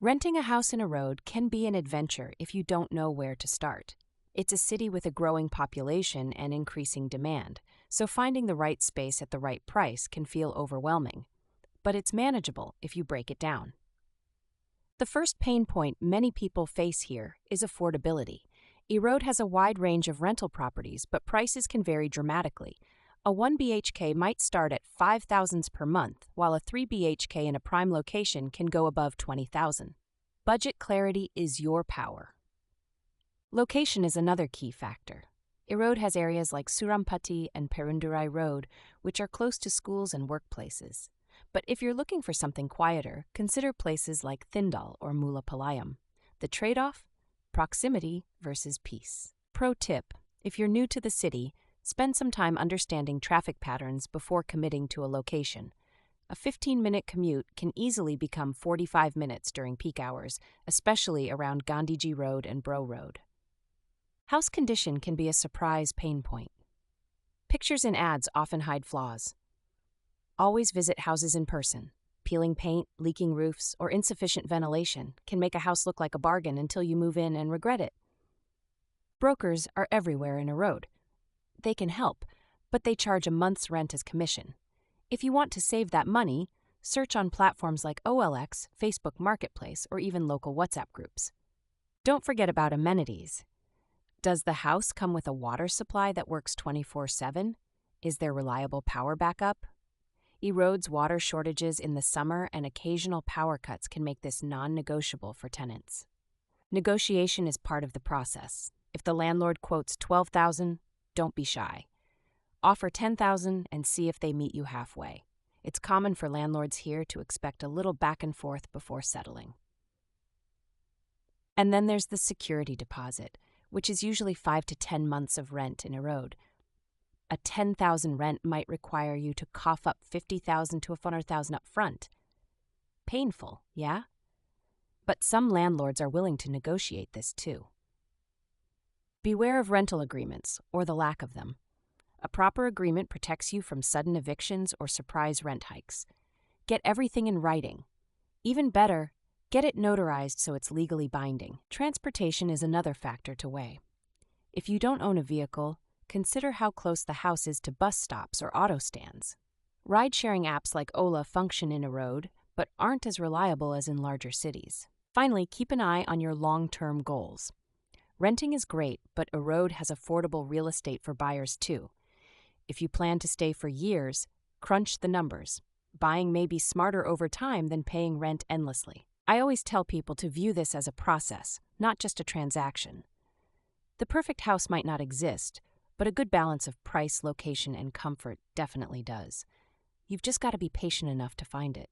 Renting a house in Erode can be an adventure if you don't know where to start. It's a city with a growing population and increasing demand, so finding the right space at the right price can feel overwhelming. But it's manageable if you break it down. The first pain point many people face here is affordability. Erode has a wide range of rental properties, but prices can vary dramatically. A 1 BHK might start at $5,000 per month, while a 3 BHK in a prime location can go above $20,000. Budget clarity is your power. Location is another key factor. Erode has areas like Surampati and Perundurai Road, which are close to schools and workplaces. But if you're looking for something quieter, consider places like Thindal or Mulapalayam. The trade-off? Proximity versus peace. Pro tip: if you're new to the city, spend some time understanding traffic patterns before committing to a location. A 15-minute commute can easily become 45 minutes during peak hours, especially around Gandhiji Road and Bro Road. House condition can be a surprise pain point. Pictures and ads often hide flaws. Always visit houses in person. Peeling paint, leaking roofs, or insufficient ventilation can make a house look like a bargain until you move in and regret it. Brokers are everywhere in Erode. They can help, but they charge a month's rent as commission. If you want to save that money, search on platforms like OLX, Facebook Marketplace, or even local WhatsApp groups. Don't forget about amenities. Does the house come with a water supply that works 24/7? Is there reliable power backup? Erode's water shortages in the summer and occasional power cuts can make this non-negotiable for tenants. Negotiation is part of the process. If the landlord quotes $12,000, don't be shy. Offer $10,000 and see if they meet you halfway. It's common for landlords here to expect a little back and forth before settling. And then there's the security deposit, which is usually 5 to 10 months of rent in Erode. A $10,000 rent might require you to cough up $50,000 to $100,000 up front. Painful, yeah? But some landlords are willing to negotiate this too. Beware of rental agreements, or the lack of them. A proper agreement protects you from sudden evictions or surprise rent hikes. Get everything in writing. Even better, get it notarized so it's legally binding. Transportation is another factor to weigh. If you don't own a vehicle, consider how close the house is to bus stops or auto stands. Ride-sharing apps like Ola function in Erode, but aren't as reliable as in larger cities. Finally, keep an eye on your long-term goals. Renting is great, but Erode has affordable real estate for buyers too. If you plan to stay for years, crunch the numbers. Buying may be smarter over time than paying rent endlessly. I always tell people to view this as a process, not just a transaction. The perfect house might not exist, but a good balance of price, location, and comfort definitely does. You've just got to be patient enough to find it.